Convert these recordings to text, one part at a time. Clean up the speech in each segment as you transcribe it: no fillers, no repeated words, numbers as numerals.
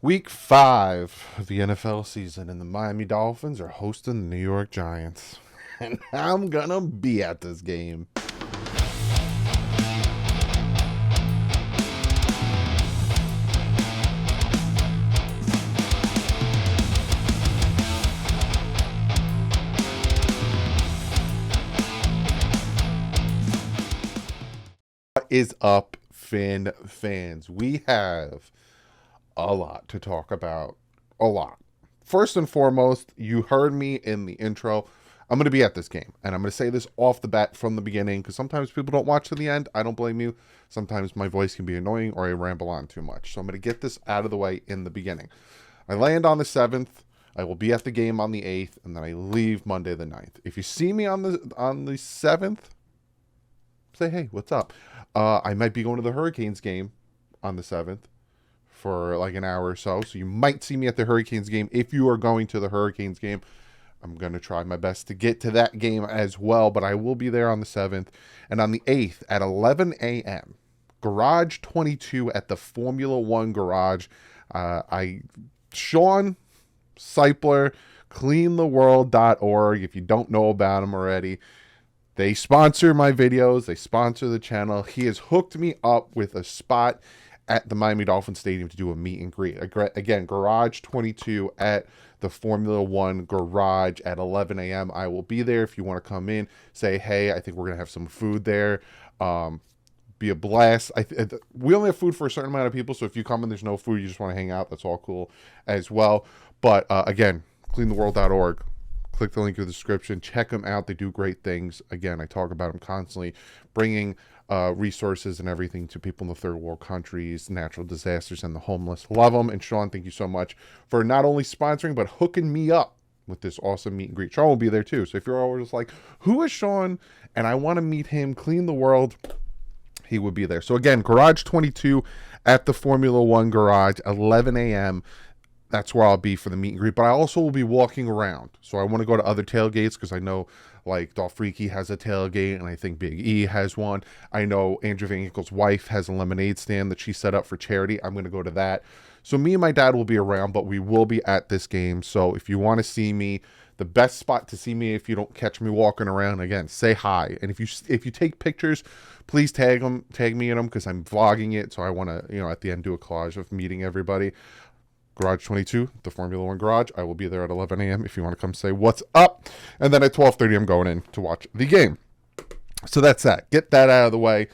Week 5 of the NFL season, and the Miami Dolphins are hosting the New York Giants. And I'm gonna be at this game. What is up, fans? We have a lot to talk about. A lot. First and foremost, you heard me in the intro. I'm going to be at this game, and I'm going to say this off the bat from the beginning, because sometimes people don't watch to the end. I don't blame you. Sometimes my voice can be annoying, or I ramble on too much. So I'm going to get this out of the way in the beginning. I land on the 7th. I will be at the game on the 8th, and then I leave Monday the 9th. If you see me on the 7th, say, hey, what's up? I might be going to the Hurricanes game on the 7th for like an hour or so. So you might see me at the Hurricanes game. If you are going to the Hurricanes game, I'm going to try my best to get to that game as well. But I will be there on the 7th. And on the 8th at 11 a.m., Garage 22 at the Formula One Garage. Sean Seipler, CleanTheWorld.org. If you don't know about him already, they sponsor my videos. They sponsor the channel. He has hooked me up with a spot at the Miami Dolphins Stadium to do a meet and greet. Again, Garage 22 at the Formula One Garage at 11 a.m. I will be there if you want to come in. Say, hey, I think we're going to have some food there. Be a blast. We only have food for a certain amount of people, so if you come and there's no food, you just want to hang out, that's all cool as well. But again, cleantheworld.org. Click the link in the description. Check them out. They do great things. Again, I talk about them constantly, bringing resources and everything to people in the third world countries, natural disasters, and the homeless. Love them. And Sean, thank you so much for not only sponsoring, but hooking me up with this awesome meet and greet. Sean will be there too. So if you're always like, who is Sean? And I want to meet him, Clean the World, he would be there. So again, Garage 22 at the Formula One Garage, 11 a.m. That's where I'll be for the meet and greet. But I also will be walking around. So I want to go to other tailgates because I know like Dolph Freaky has a tailgate, and I think Big E has one. I know Andrew Van Ginkel's wife has a lemonade stand that she set up for charity. I'm going to go to that. So me and my dad will be around, but we will be at this game. So if you want to see me, the best spot to see me if you don't catch me walking around, again, say hi. And if you take pictures, please tag me in them because I'm vlogging it. So I want to, at the end do a collage of meeting everybody. Garage 22, the Formula One Garage. I will be there at 11 a.m. if you want to come say what's up. And then at 12:30, I'm going in to watch the game. So that's that. Get that out of the way.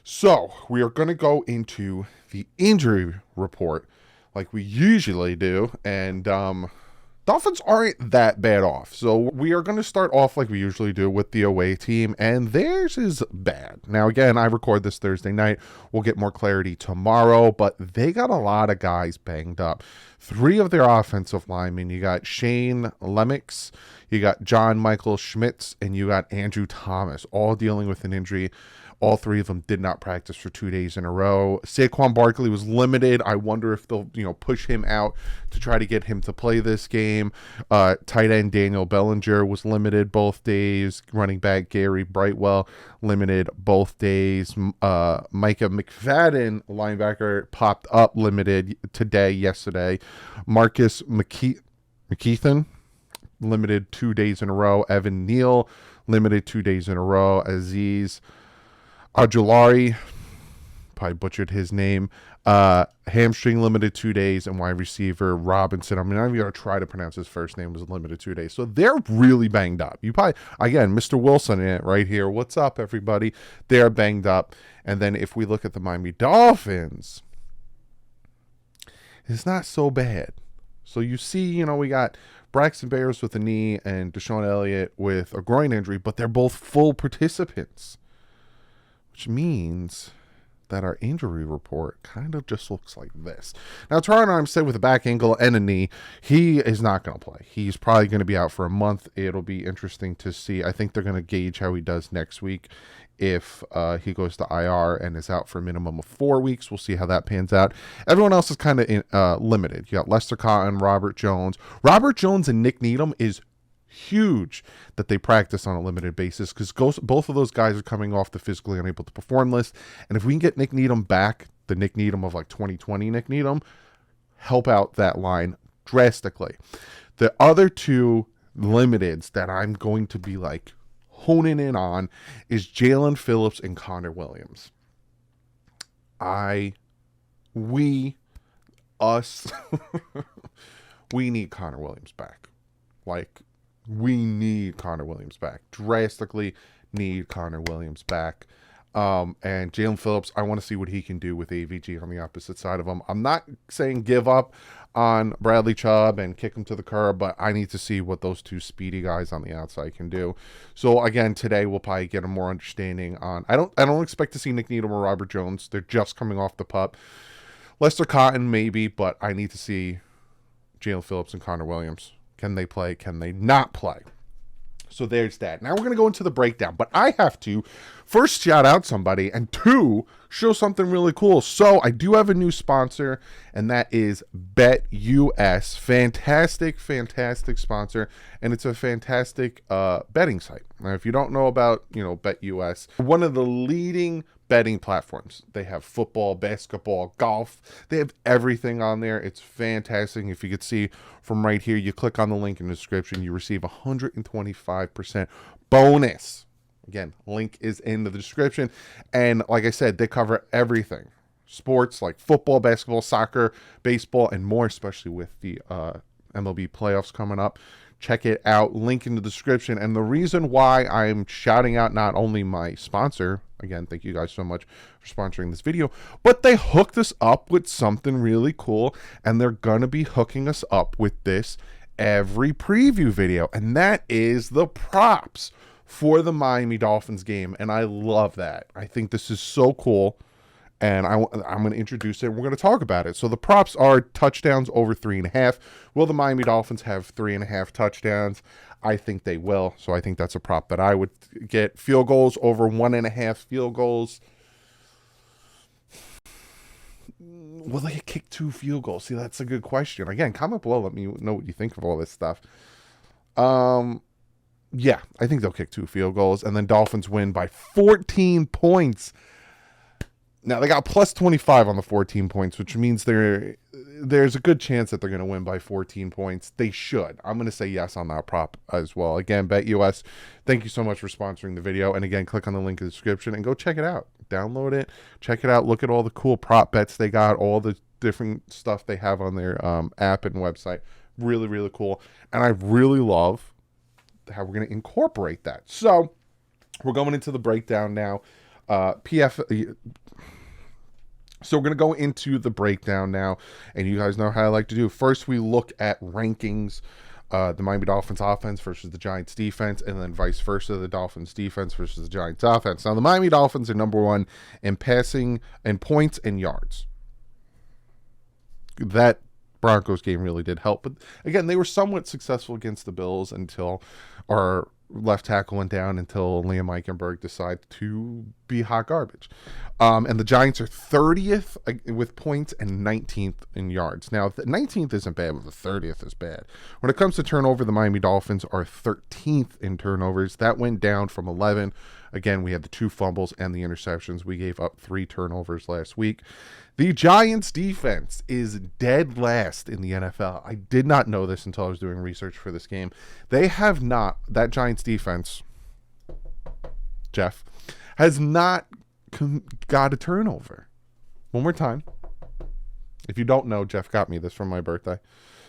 So we are going to go into the injury report like we usually do. And Dolphins aren't that bad off. So we are going to start off like we usually do with the away team, and theirs is bad. Now, again, I record this Thursday night. We'll get more clarity tomorrow, but they got a lot of guys banged up. 3 of their offensive linemen, you got Shane Lemmix, you got John Michael Schmitz, and you got Andrew Thomas, all dealing with an injury. All 3 of them did not practice for 2 days in a row. Saquon Barkley was limited. I wonder if they'll, push him out to try to get him to play this game. Tight end Daniel Bellinger was limited both days. Running back Gary Brightwell limited both days. Micah McFadden, linebacker, popped up limited yesterday. Marcus McKeithen, limited 2 days in a row. Evan Neal, limited 2 days in a row. Aziz Ajulari, probably butchered his name, hamstring limited 2 days, and wide receiver Robinson, I'm not even going to try to pronounce his first name, was limited 2 days. So they're really banged up. You probably, again, Mr. Wilson in it right here. What's up, everybody? They're banged up. And then if we look at the Miami Dolphins, it's not so bad. So you see, we got Braxton Bears with a knee and Deshaun Elliott with a groin injury, but they're both full participants. Which means that our injury report kind of just looks like this. Now, Taron Armstead with a back ankle and a knee, he is not going to play. He's probably going to be out for a month. It'll be interesting to see. I think they're going to gauge how he does next week. If he goes to IR and is out for a minimum of 4 weeks, we'll see how that pans out. Everyone else is kind of limited. You got Lester Cotton, Robert Jones. Robert Jones and Nick Needham is huge that they practice on a limited basis because both of those guys are coming off the physically unable to perform list. And if we can get Nick Needham back, the Nick Needham of like 2020 Nick Needham, help out that line drastically. The other two limiteds that I'm going to be like honing in on is Jalen Phillips and Connor Williams. We need Connor Williams back. Like, we need Connor Williams back. Drastically need Connor Williams back. And Jalen Phillips, I want to see what he can do with AVG on the opposite side of him. I'm not saying give up on Bradley Chubb and kick him to the curb, but I need to see what those two speedy guys on the outside can do. So again, today we'll probably get a more understanding on. I don't expect to see Nick Needham or Robert Jones. They're just coming off the pup. Lester Cotton maybe, but I need to see Jalen Phillips and Connor Williams. Can they play? Can they not play? So there's that. Now we're going to go into the breakdown, but I have to first shout out somebody and two, show something really cool. So I do have a new sponsor, and that is BetUS. Fantastic, fantastic sponsor, and it's a fantastic betting site. Now, if you don't know about, BetUS, one of the leading betting platforms. They have football, basketball, golf. They have everything on there. It's fantastic. If you could see from right here, you click on the link in the description, you receive 125% bonus. Again, link is in the description. And like I said, they cover everything. Sports like football, basketball, soccer, baseball, and more, especially with the MLB playoffs coming up. Check it out. Link in the description. And the reason why I'm shouting out not only my sponsor, again, thank you guys so much for sponsoring this video, but they hooked us up with something really cool, and they're going to be hooking us up with this every preview video, and that is the props for the Miami Dolphins game, and I love that. I think this is so cool, and I'm going to introduce it, and we're going to talk about it. So the props are touchdowns over 3.5. Will the Miami Dolphins have 3.5 touchdowns? I think they will. So I think that's a prop that I would get. Field goals over 1.5 field goals. Will they kick 2 field goals? See, that's a good question. Again, comment below. Let me know what you think of all this stuff. Yeah, I think they'll kick 2 field goals. And then Dolphins win by 14 points. Now, they got plus 25 on the 14 points, which means there's a good chance that they're going to win by 14 points. They should. I'm going to say yes on that prop as well. Again, BetUS, thank you so much for sponsoring the video. And again, click on the link in the description and go check it out. Download it. Check it out. Look at all the cool prop bets they got, all the different stuff they have on their app and website. Really, really cool. And I really love how we're going to incorporate that. So we're going into the breakdown now. So we're going to go into the breakdown now, and you guys know how I like to do. First, we look at rankings, the Miami Dolphins offense versus the Giants defense, and then vice versa, the Dolphins defense versus the Giants offense. Now, the Miami Dolphins are number 1 in passing and points and yards. That Broncos game really did help, but again, they were somewhat successful against the Bills until our left tackle went down, until Liam Eichenberg decided to be hot garbage. And the Giants are 30th with points and 19th in yards. Now, the 19th isn't bad, but the 30th is bad. When it comes to turnover, the Miami Dolphins are 13th in turnovers. That went down from 11. Again, we had the 2 fumbles and the interceptions. We gave up 3 turnovers last week. The Giants defense is dead last in the NFL. I did not know this until I was doing research for this game. They have not, that Giants defense, Jeff, has not got a turnover. One more time. If you don't know, Jeff got me this for my birthday.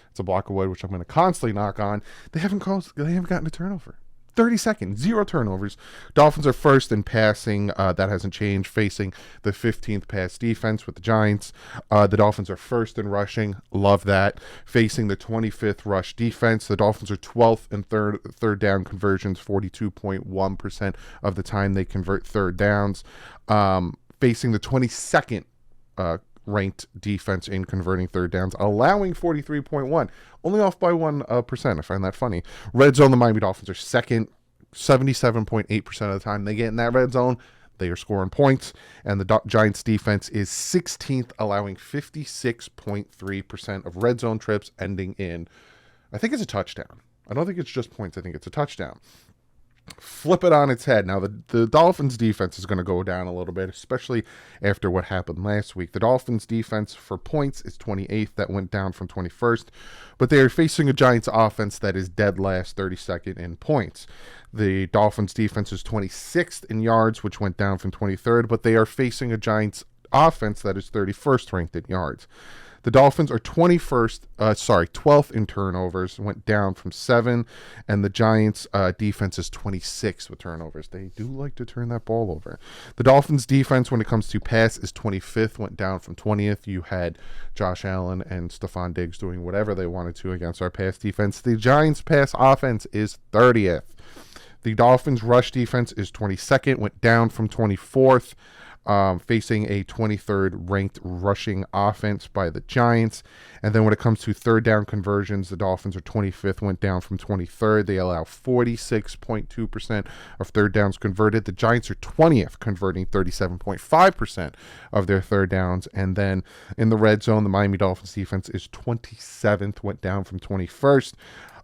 It's a block of wood, which I'm going to constantly knock on. They haven't gotten a turnover. 30 seconds, 0 turnovers. Dolphins are first in passing. That hasn't changed, facing the 15th pass defense with the Giants. The Dolphins are first in rushing. Love that. Facing the 25th rush defense. The Dolphins are 12th in third down conversions, 42.1% of the time they convert third downs. Facing the 22nd ranked defense in converting third downs, allowing 43.1, only off by 1%. I find that funny. Red zone, the Miami Dolphins are second, 77.8% of the time they get in that red zone, they are scoring points, and the Giants defense is 16th, allowing 56.3% of red zone trips ending in, I think it's a touchdown. I don't think it's just points. I think it's a touchdown. flip it on its head. Now, the Dolphins defense is going to go down a little bit, especially after what happened last week. The Dolphins defense for points is 28th. That went down from 21st. But they are facing a Giants offense that is dead last, 32nd in points. The Dolphins defense is 26th in yards, which went down from 23rd. But they are facing a Giants offense that is 31st ranked in yards. The Dolphins are 12th in turnovers, went down from 7, and the Giants' defense is 26th with turnovers. They do like to turn that ball over. The Dolphins' defense, when it comes to pass, is 25th, went down from 20th. You had Josh Allen and Stephon Diggs doing whatever they wanted to against our pass defense. The Giants' pass offense is 30th. The Dolphins' rush defense is 22nd, went down from 24th. Facing a 23rd ranked rushing offense by the Giants. And then when it comes to third down conversions, the Dolphins are 25th, went down from 23rd. They allow 46.2% of third downs converted. The Giants are 20th, converting 37.5% of their third downs. And then in the red zone, the Miami Dolphins defense is 27th, went down from 21st.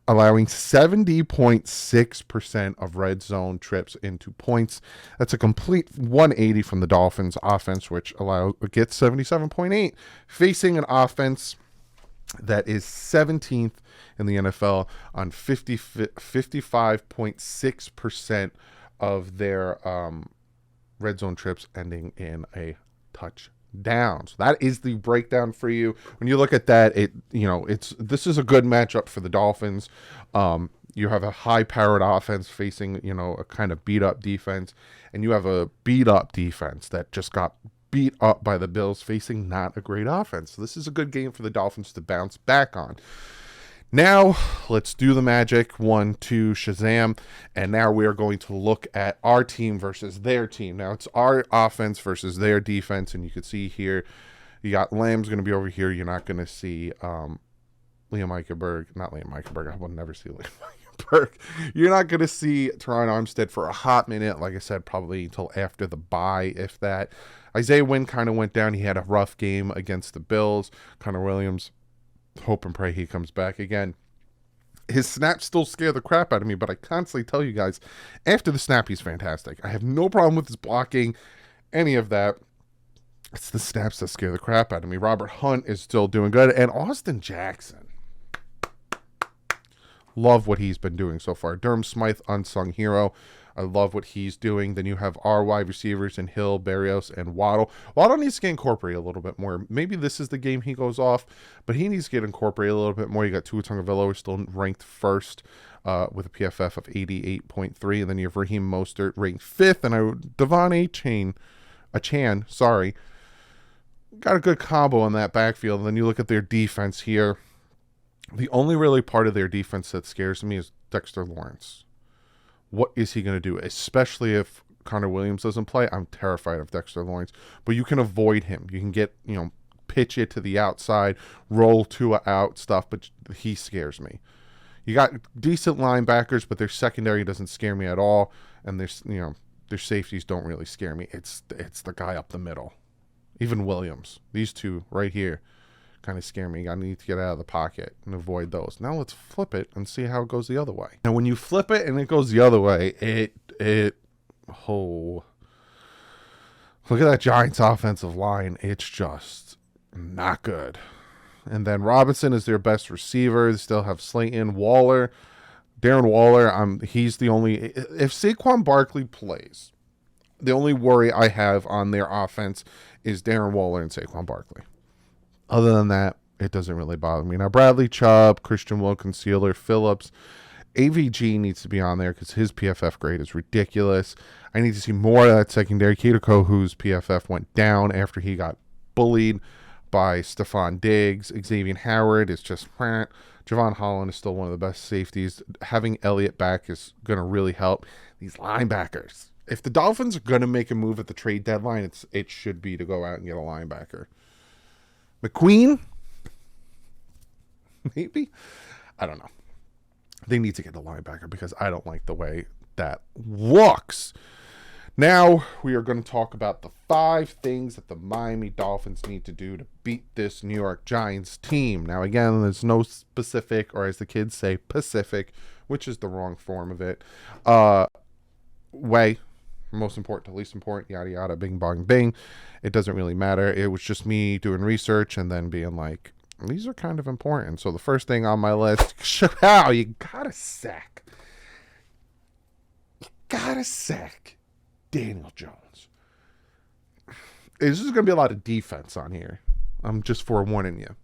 Allowing 70.6% of red zone trips into points. That's a complete 180 from the Dolphins offense, which gets 77.8, facing an offense that is 17th in the NFL on 55.6% of their red zone trips ending in a touchdown. So that is the breakdown for you. When you look at that, this is a good matchup for the Dolphins. You have a high-powered offense facing, a kind of beat-up defense, and you have a beat-up defense that just got beat up by the Bills, facing not a great offense. So this is a good game for the Dolphins to bounce back on. Now, let's do the magic. 1, 2, Shazam. And now we are going to look at our team versus their team. Now, it's our offense versus their defense. And you can see here, you got Lamb's going to be over here. You're not going to see Liam Eichenberg. Not Liam Eichenberg. I will never see Liam Eichenberg. You're not going to see Teron Armstead for a hot minute. Like I said, probably until after the bye, if that. Isaiah Wynn kind of went down. He had a rough game against the Bills. Connor Williams, hope and pray he comes back again. His snaps still scare the crap out of me, but I constantly tell you guys, after the snap, he's fantastic. I have no problem with his blocking, any of that. It's the snaps that scare the crap out of me. Robert Hunt is still doing good, and Austin Jackson. Love what he's been doing so far. Durham Smythe, unsung hero. I love what he's doing. Then you have our wide receivers in Hill, Berrios, and Waddle. Waddle needs to get incorporated a little bit more. Maybe this is the game he goes off, but he needs to get incorporated a little bit more. You got Tua Tagovailoa still ranked first with a PFF of 88.3. And then you have Raheem Mostert ranked fifth. And Devon Achan, got a good combo on that backfield. And then you look at their defense here. The only really part of their defense that scares me is Dexter Lawrence. What is he going to do? Especially if Connor Williams doesn't play. I'm terrified of Dexter Lawrence. But you can avoid him. You can get, pitch it to the outside, roll Tua out stuff, but he scares me. You got decent linebackers, but their secondary doesn't scare me at all. And their safeties don't really scare me. It's the guy up the middle. Even Williams. These two right here kind of scare me. I need to get out of the pocket and avoid those. Now let's flip it and see how it goes the other way. Now when you flip it and it goes the other way, look at that Giants offensive line. It's just not good. And then Robinson is their best receiver. They still have Slayton, Waller, Darren Waller. He's the only, if Saquon Barkley plays, the only worry I have on their offense is Darren Waller and Saquon Barkley. Other than that, it doesn't really bother me. Now, Bradley Chubb, Christian Wilkins, Sealer, Phillips, AVG needs to be on there because his PFF grade is ridiculous. I need to see more of that secondary. Keto, whose PFF went down after he got bullied by Stephon Diggs. Xavier Howard is just Javon Holland is still one of the best safeties. Having Elliott back is going to really help. These linebackers. If the Dolphins are going to make a move at the trade deadline, it should be to go out and get a linebacker. McQueen? Maybe? I don't know. They need to get the linebacker because I don't like the way that looks. Now, we are going to talk about the 5 things that the Miami Dolphins need to do to beat this New York Giants team. Now, again, there's no specific, or as the kids say, Pacific, which is the wrong form of it. way, most important to least important, yada yada, bing bong bing. It doesn't really matter. It was just me doing research and then being like, these are kind of important. So the first thing on my list, how you gotta sack Daniel Jones. This is going to be a lot of defense on here. I'm just forewarning you.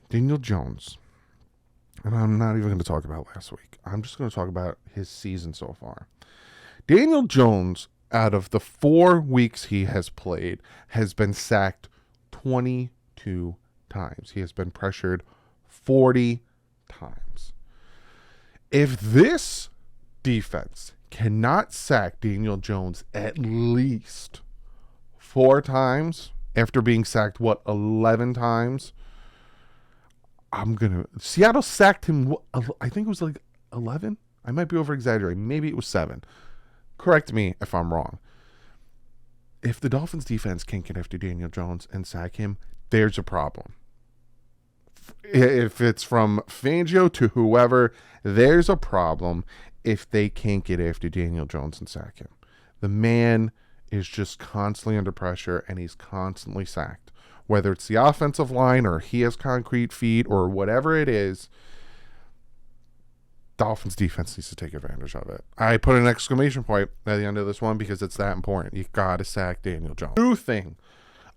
Daniel Jones. And I'm not even going to talk about last week. I'm just going to talk about his season so far. Daniel Jones, out of the 4 weeks he has played, has been sacked 22 times. He has been pressured 40 times. If this defense cannot sack Daniel Jones at least 4 times after being sacked, 11 times, Seattle sacked him, I think it was like 11? I might be over-exaggerating. Maybe it was 7. Correct me if I'm wrong. If the Dolphins defense can't get after Daniel Jones and sack him, there's a problem. If it's from Fangio to whoever, there's a problem if they can't get after Daniel Jones and sack him. The man is just constantly under pressure and he's constantly sacked. Whether it's the offensive line or he has concrete feet or whatever it is, Dolphins defense needs to take advantage of it. I put an exclamation point at the end of this one because it's that important. You got to sack Daniel Jones. New thing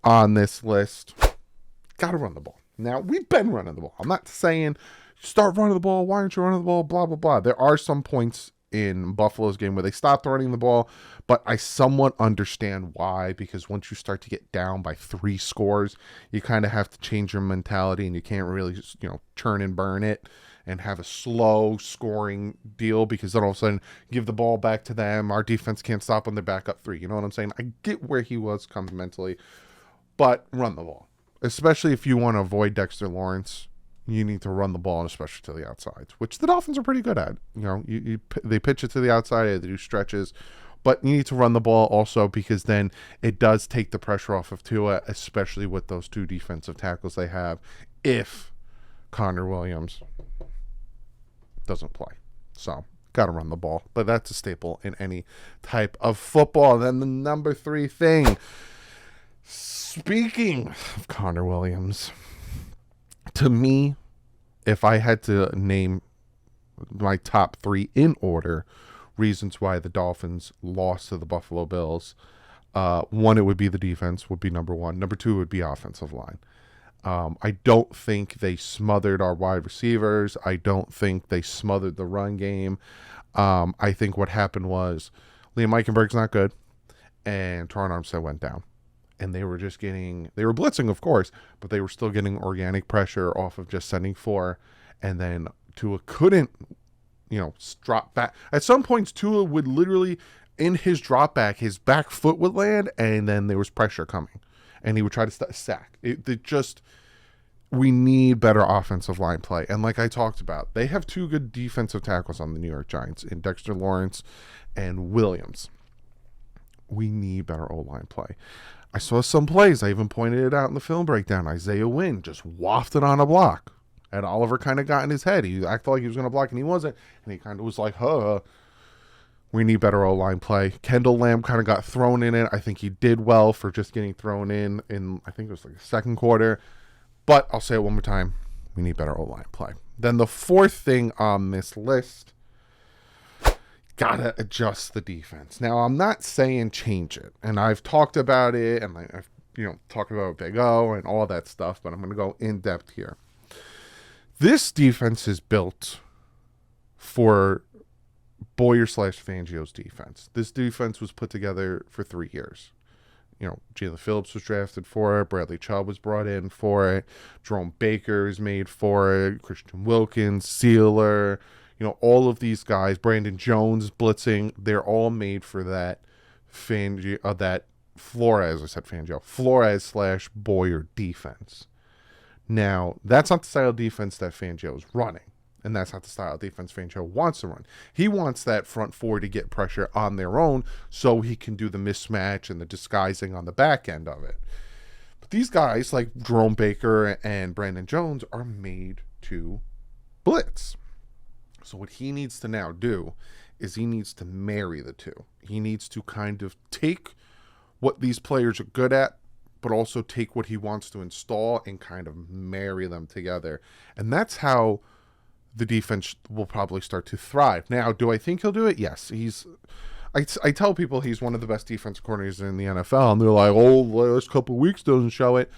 on this list, got to run the ball. Now, we've been running the ball. I'm not saying start running the ball. Why aren't you running the ball? Blah, blah, blah. There are some points in Buffalo's game where they stopped running the ball, but I somewhat understand why, because once you start to get down by 3 scores, you kind of have to change your mentality and you can't really just, churn and burn it and have a slow scoring deal, because then all of a sudden give the ball back to them. Our defense can't stop when they're back up 3. You know what I'm saying? I get where he was coming mentally, but run the ball. Especially if you want to avoid Dexter Lawrence, you need to run the ball, especially to the outsides, which the Dolphins are pretty good at. They pitch it to the outside, they do stretches, but you need to run the ball also, because then it does take the pressure off of Tua, especially with those 2 defensive tackles they have, if Connor Williams doesn't play. So, got to run the ball, but that's a staple in any type of football. Then the number 3 thing, speaking of Connor Williams, to me, if I had to name my top 3 in order, reasons why the Dolphins lost to the Buffalo Bills, 1, it would be the defense, would be number 1. Number 2 would be offensive line. I don't think they smothered our wide receivers. I don't think they smothered the run game. I think what happened was Liam Eichenberg's not good, and Taron Armstead went down. And they were blitzing, of course, but they were still getting organic pressure off of just sending 4. And then Tua couldn't, drop back. At some points, Tua would literally, in his drop back, his back foot would land, and then there was pressure coming. And he would try to sack. We need better offensive line play. And like I talked about, they have 2 good defensive tackles on the New York Giants, in Dexter Lawrence and Williams. We need better O-line play. I saw some plays. I even pointed it out in the film breakdown. Isaiah Wynn just wafted on a block. And Oliver kind of got in his head. He acted like he was going to block, and he wasn't. And he kind of was like, we need better O-line play. Kendall Lamb kind of got thrown in it. I think he did well for just getting thrown in, I think it was like the second quarter. But I'll say it one more time. We need better O-line play. Then the 4th thing on this list, gotta adjust the defense. Now, I'm not saying change it, and I've talked about it, and I've talked about Big O and all that stuff, but I'm going to go in depth here. This defense is built for Boyer/Fangio's defense. This defense was put together for 3 years. Jalen Phillips was drafted for it. Bradley Chubb was brought in for it. Jerome Baker is made for it. Christian Wilkins, Sealer, all of these guys, Brandon Jones blitzing, they're all made for that Flores/Boyer defense. Now, that's not the style of defense that Fangio is running, and that's not the style of defense Fangio wants to run. He wants that front 4 to get pressure on their own so he can do the mismatch and the disguising on the back end of it. But these guys, like Jerome Baker and Brandon Jones, are made to blitz. So what he needs to now do is he needs to marry the two. He needs to kind of take what these players are good at, but also take what he wants to install and kind of marry them together. And that's how the defense will probably start to thrive. Now, do I think he'll do it? Yes. I tell people he's one of the best defensive coordinators in the NFL, and they're like, oh, the last couple of weeks doesn't show it.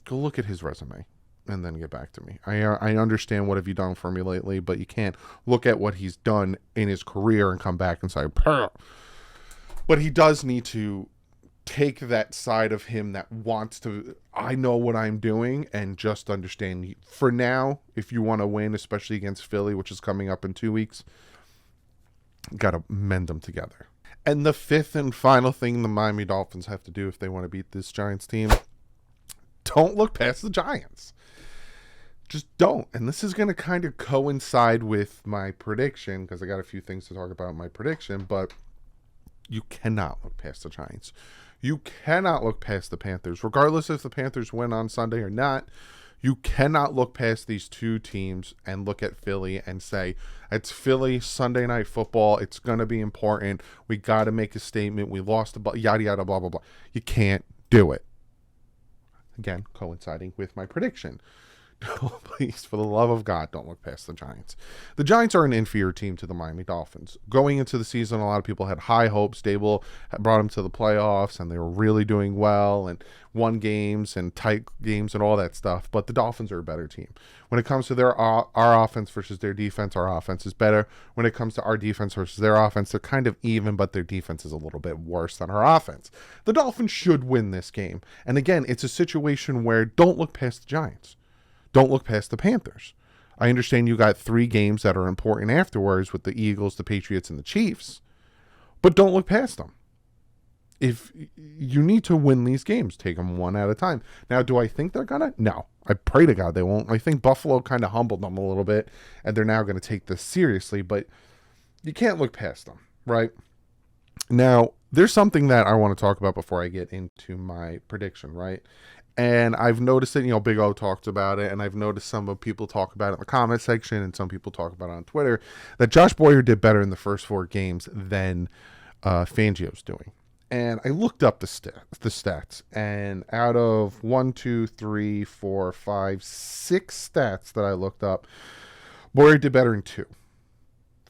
Go look at his resume and then get back to me. I understand what have you done for me lately, but you can't look at what he's done in his career and come back and say, Purr. But he does need to take that side of him that wants to, I know what I'm doing, and just understand. For now, if you want to win, especially against Philly, which is coming up in 2 weeks, got to mend them together. And the fifth and final thing the Miami Dolphins have to do if they want to beat this Giants team, don't look past the Giants. Just don't. And this is going to kind of coincide with my prediction, because I got a few things to talk about in my prediction, but you cannot look past the Giants. You cannot look past the Panthers. Regardless if the Panthers win on Sunday or not, you cannot look past these two teams and look at Philly and say, it's Philly, Sunday Night Football, it's going to be important, we got to make a statement, we lost the ball, yada, yada, blah, blah, blah. You can't do it. Again, coinciding with my prediction. Please, for the love of God, don't look past the Giants. The Giants are an inferior team to the Miami Dolphins. Going into the season, a lot of people had high hopes. Dable brought them to the playoffs, and they were really doing well and won games and tight games and all that stuff. But the Dolphins are a better team. When it comes to our offense versus their defense, our offense is better. When it comes to our defense versus their offense, they're kind of even, but their defense is a little bit worse than our offense. The Dolphins should win this game. And again, it's a situation where don't look past the Giants. Don't look past the Panthers. I understand you got 3 games that are important afterwards with the Eagles, the Patriots, and the Chiefs, but don't look past them. If you need to win these games, take them one at a time. Now, do I think they're going to? No. I pray to God they won't. I think Buffalo kind of humbled them a little bit, and they're now going to take this seriously, but you can't look past them, right? Now, there's something that I want to talk about before I get into my prediction, right? And I've noticed it, Big O talked about it, and I've noticed some of people talk about it in the comment section, and some people talk about it on Twitter, that Josh Boyer did better in the first 4 games than Fangio's doing. And I looked up the stats, and out of 6 stats that I looked up, Boyer did better in 2.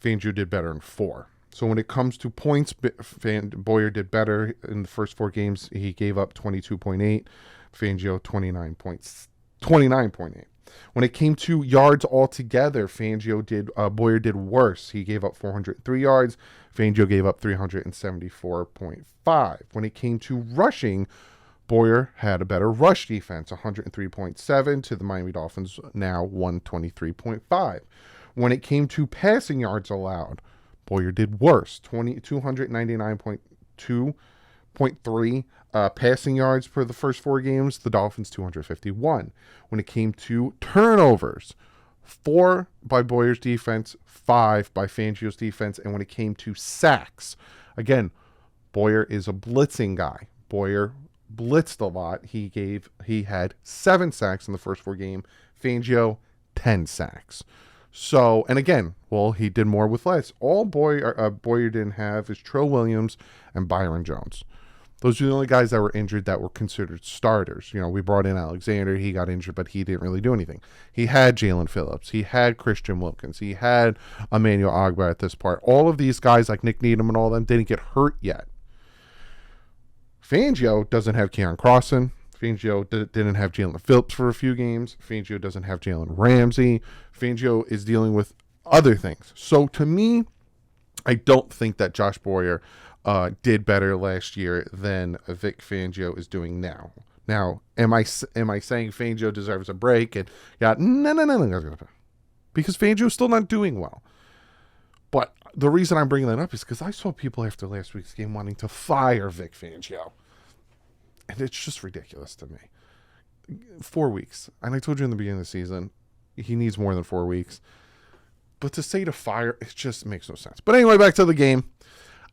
Fangio did better in 4. So when it comes to points, Boyer did better in the first 4 games. He gave up 22.8. Fangio 29.8. When it came to yards altogether, Boyer did worse. He gave up 403 yards. Fangio gave up 374.5. When it came to rushing, Boyer had a better rush defense, 103.7 to the Miami Dolphins, now 123.5. When it came to passing yards allowed, Boyer did worse, 299.2.3 passing yards for the first 4 games, the Dolphins 251. When it came to turnovers, 4 by Boyer's defense, 5 by Fangio's defense. And when it came to sacks, again, Boyer is a blitzing guy. Boyer blitzed a lot. He had 7 sacks in the first 4 games. Fangio, 10 sacks. So, and again, well, he did more with less. All Boyer didn't have is Trill Williams and Byron Jones. Those are the only guys that were injured that were considered starters. We brought in Alexander. He got injured, but he didn't really do anything. He had Jalen Phillips. He had Christian Wilkins. He had Emmanuel Ogbah at this part. All of these guys, like Nick Needham and all of them, didn't get hurt yet. Fangio doesn't have Kieran Crossan. Fangio didn't have Jalen Phillips for a few games. Fangio doesn't have Jalen Ramsey. Fangio is dealing with other things. So to me, I don't think that Josh Boyer did better last year than Vic Fangio is doing now. Now, am I saying Fangio deserves a break? And no. Because Fangio's still not doing well. But the reason I'm bringing that up is because I saw people after last week's game wanting to fire Vic Fangio. And it's just ridiculous to me. 4 weeks. And I told you in the beginning of the season, he needs more than 4 weeks. But to say to fire, it just makes no sense. But anyway, back to the game.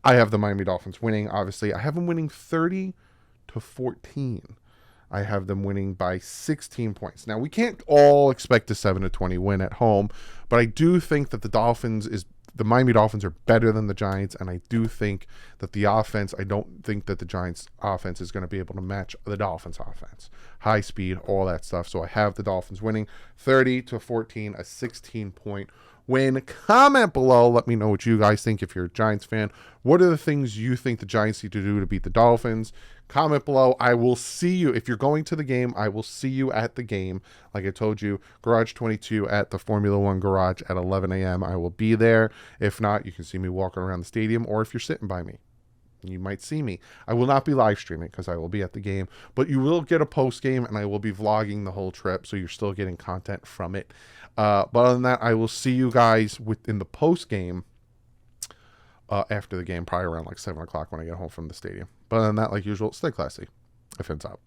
I have the Miami Dolphins winning, obviously. I have them winning 30-14. I have them winning by 16 points. Now, we can't all expect a 7-20 win at home, but I do think that the Miami Dolphins are better than the Giants, and I do think that the offense, I don't think that the Giants offense is going to be able to match the Dolphins offense. High speed, all that stuff. So I have the Dolphins winning 30-14, a 16-point win. Comment below. Let me know what you guys think if you're a Giants fan. What are the things you think the Giants need to do to beat the Dolphins? Comment below. I will see you. If you're going to the game, I will see you at the game. Like I told you, Garage 22 at the Formula One Garage at 11 a.m. I will be there. If not, you can see me walking around the stadium, or if you're sitting by me, you might see me. I will not be live streaming because I will be at the game, but you will get a post game, and I will be vlogging the whole trip, so you're still getting content from it. But other than that, I will see you guys within the post game after the game, probably around like 7 o'clock when I get home from the stadium. But other than that, like usual, stay classy. Offense out.